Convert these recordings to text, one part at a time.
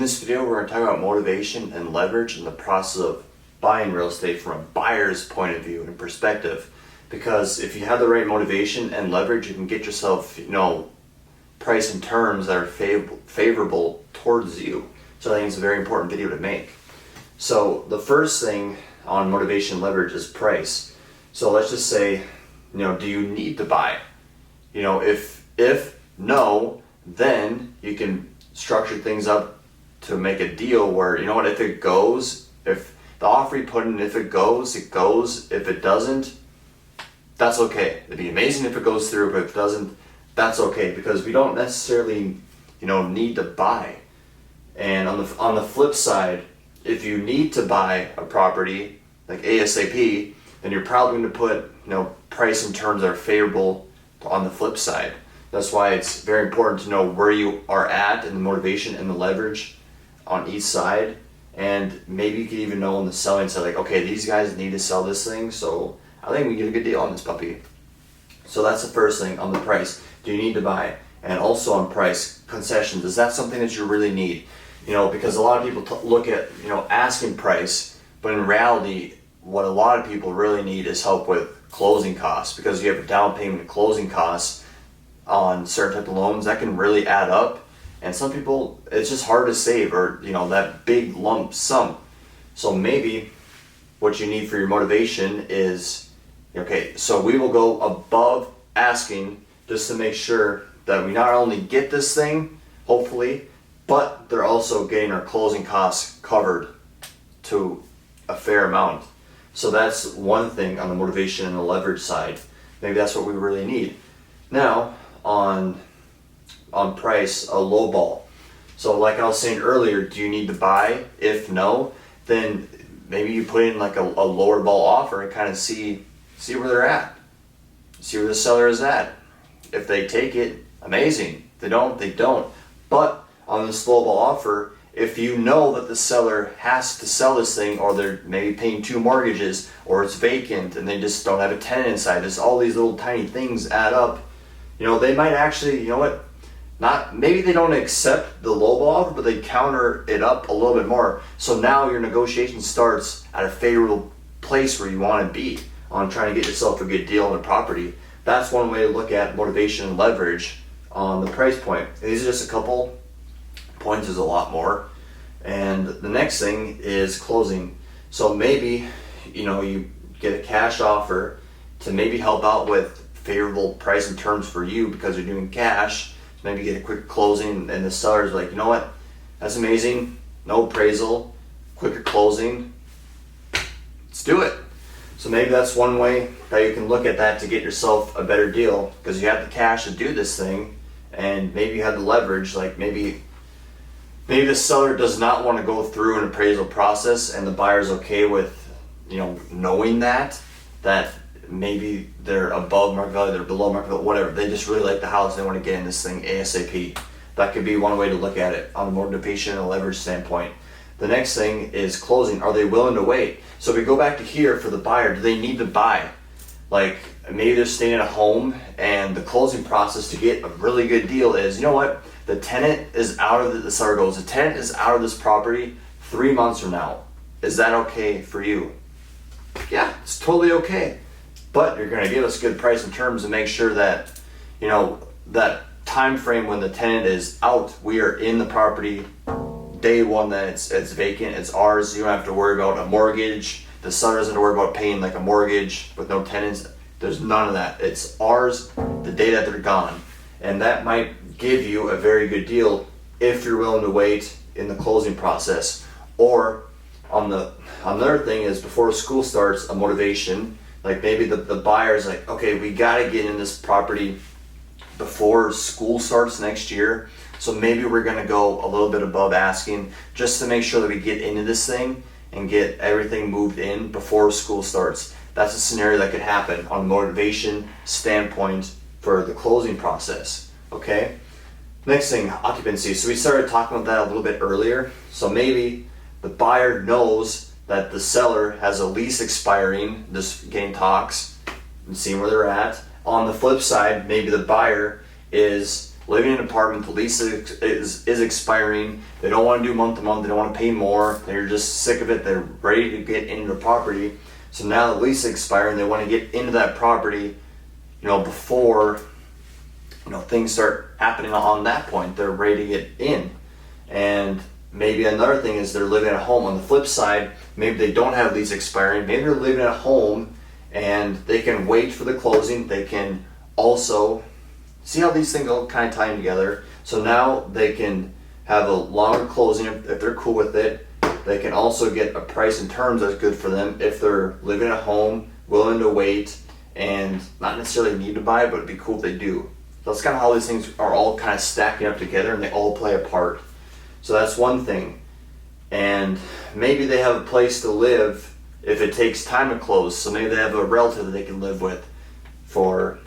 this video, we're going to talk about motivation and leverage in the process of buying real estate from a buyer's point of view and perspective. Because if you have the right motivation and leverage, you can get yourself, price and terms that are favorable towards you. So I think it's a very important video to make. So the first thing on motivation and leverage is price. So let's just say, do you need to buy? If no, then you can structure things up to make a deal where, if it goes, if the offer you put in, if it goes, it goes. If it doesn't, that's okay. It'd be amazing if it goes through, but if it doesn't, that's okay, because we don't necessarily, need to buy. And on the flip side, if you need to buy a property like ASAP, then you're probably going to put, price and terms that are favorable on the flip side. That's why it's very important to know where you are at and the motivation and the leverage on each side. And maybe you can even know on the selling side, like, okay, these guys need to sell this thing, so I think we get a good deal on this puppy. So that's the first thing on the price. Do you need to buy? And also on price, concessions. Is that something that you really need? Because a lot of people look at, asking price, but in reality, what a lot of people really need is help with closing costs, because you have a down payment and closing costs on certain type of loans that can really add up. And some people, it's just hard to save, or that big lump sum. So maybe what you need for your motivation is, okay, so we will go above asking just to make sure that we not only get this thing, hopefully, but they're also getting our closing costs covered to a fair amount. So that's one thing on the motivation and the leverage side. Maybe that's what we really need. Now, on price, a low ball. So like I was saying earlier, do you need to buy? If no, then maybe you put in like a lower ball offer and kind of see where they're at. See where the seller is at. If they take it, amazing. If they don't, they don't. But on this low ball offer, if you know that the seller has to sell this thing, or they're maybe paying 2 mortgages, or it's vacant and they just don't have a tenant inside, just all these little tiny things add up. They might actually, maybe they don't accept the low ball offer, but they counter it up a little bit more. So now your negotiation starts at a favorable place where you want to be on trying to get yourself a good deal on the property. That's one way to look at motivation and leverage on the price point. And these are just a couple points, there's a lot more. And the next thing is closing. So maybe, you get a cash offer to maybe help out with favorable price and terms for you because you're doing cash. So maybe get a quick closing, and the seller's like, that's amazing, no appraisal, quicker closing, let's do it. So maybe that's one way that you can look at that to get yourself a better deal, because you have the cash to do this thing, and maybe you have the leverage. Like maybe the seller does not want to go through an appraisal process, and the buyer's okay with, knowing that maybe they're above market value, they're below market value, whatever. They just really like the house, they want to get in this thing ASAP. That could be one way to look at it on a motivation and a leverage standpoint. The next thing is closing. Are they willing to wait? So if we go back to here for the buyer, do they need to buy? Like maybe they're staying at home, and the closing process to get a really good deal is, the tenant is out of the seller goes, the tenant is out of this property 3 months from now. Is that okay for you? Yeah, it's totally okay. But you're going to give us good price and terms and make sure that, that time frame when the tenant is out, we are in the property day one, that it's vacant, it's ours. You don't have to worry about a mortgage. The seller doesn't have to worry about paying like a mortgage with no tenants. There's none of that. It's ours the day that they're gone. And that might give you a very good deal if you're willing to wait in the closing process. Or another thing is, before school starts, a motivation. Like maybe the buyer's like, okay, we gotta get in this property before school starts next year. So maybe we're gonna go a little bit above asking just to make sure that we get into this thing and get everything moved in before school starts. That's a scenario that could happen on a motivation standpoint for the closing process, okay? Next thing, occupancy. So we started talking about that a little bit earlier. So maybe the buyer knows that the seller has a lease expiring, just getting talks and seeing where they're at. On the flip side, maybe the buyer is living in an apartment, the lease is expiring, they don't want to do month to month, they don't want to pay more, they're just sick of it, they're ready to get into the property. So now the lease is expiring, they want to get into that property, before, things start happening on that point. They're ready to get in. And maybe another thing is they're living at home. On the flip side, maybe they don't have lease expiring, maybe they're living at home and they can wait for the closing. They can also see how these things all kind of tie together. So now they can have a longer closing if they're cool with it. They can also get a price and terms that's good for them if they're living at home, willing to wait, and not necessarily need to buy, but it'd be cool if they do. So that's kind of how these things are all kind of stacking up together, and they all play a part. So that's one thing. And maybe they have a place to live if it takes time to close. So maybe they have a relative that they can live with for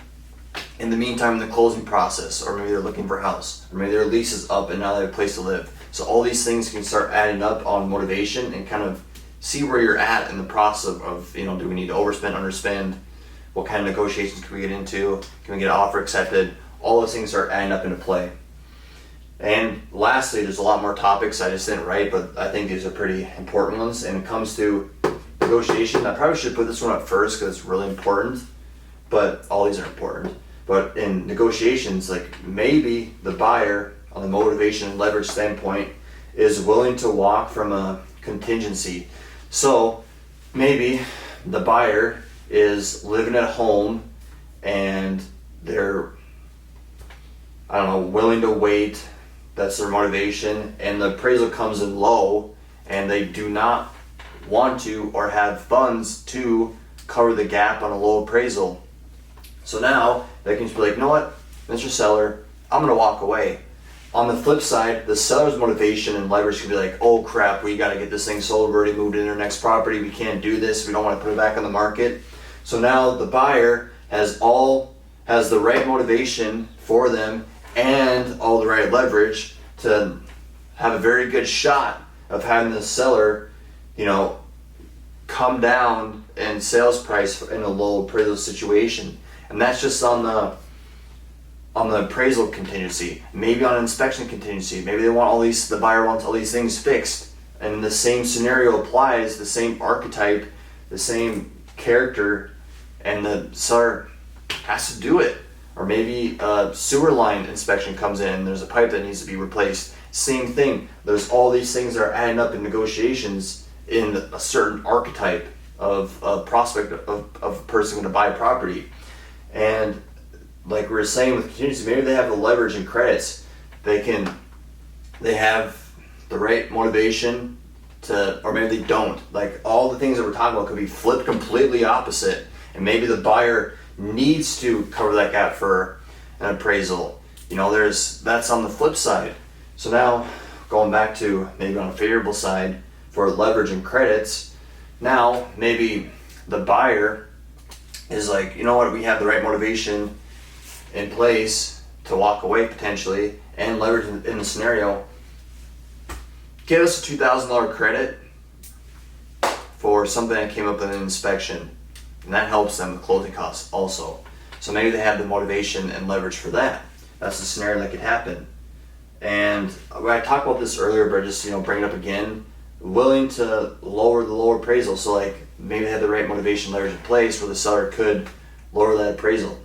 in the meantime in the closing process, or maybe they're looking for a house, or maybe their lease is up and now they have a place to live. So all these things can start adding up on motivation and kind of see where you're at in the process of do we need to overspend, underspend? What kind of negotiations can we get into? Can we get an offer accepted? All those things start adding up into play. And lastly, there's a lot more topics I just didn't write, but I think these are pretty important ones. And it comes to negotiation. I probably should put this one up first because it's really important, but all these are important. But in negotiations, like maybe the buyer on the motivation and leverage standpoint is willing to walk from a contingency. So maybe the buyer is living at home and they're, willing to wait. That's their motivation, and the appraisal comes in low and they do not want to or have funds to cover the gap on a low appraisal. So now they can just be like, you know what, Mr. Seller, I'm gonna walk away. On the flip side, the seller's motivation and leverage can be like, oh crap, we gotta get this thing sold, we already moved into our next property, we can't do this, we don't want to put it back on the market. So now the buyer has the right motivation for them and all the right leverage to have a very good shot of having the seller, come down in sales price in a low appraisal situation. And that's just on the appraisal contingency. Maybe on inspection contingency. Maybe the buyer wants all these things fixed. And the same scenario applies, the same archetype, the same character, and the seller has to do it. Or maybe a sewer line inspection comes in, there's a pipe that needs to be replaced. Same thing. There's all these things that are adding up in negotiations in a certain archetype of a prospect of a person going to buy a property. And like we were saying with contingency, maybe they have the leverage and credits. They have the right motivation or maybe they don't. Like all the things that we're talking about could be flipped completely opposite. And maybe the buyer needs to cover that gap for an appraisal. That's on the flip side. So now going back to maybe on a favorable side for leverage and credits, now maybe the buyer is like, you know what, we have the right motivation in place to walk away potentially and leverage in the scenario. Give us a $2,000 credit for something that came up in an inspection. And that helps them with closing costs also. So maybe they have the motivation and leverage for that. That's the scenario that could happen. And I talked about this earlier, but just bring it up again. Willing to lower the lower appraisal. So like maybe they have the right motivation leverage in place where the seller could lower that appraisal.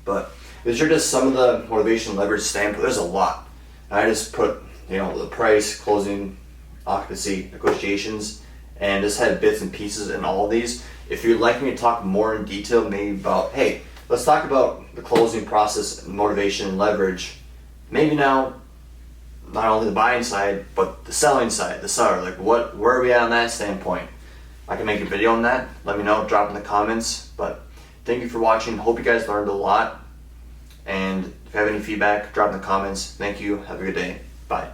But these are just some of the motivation leverage standpoint. There's a lot. And I just put the price, closing, occupancy, negotiations, and just had bits and pieces in all of these. If you'd like me to talk more in detail, maybe about, hey, let's talk about the closing process, motivation, and leverage. Maybe now, not only the buying side, but the selling side, the seller. Like, where are we at on that standpoint? I can make a video on that. Let me know, drop in the comments. But thank you for watching. Hope you guys learned a lot. And if you have any feedback, drop in the comments. Thank you. Have a good day. Bye.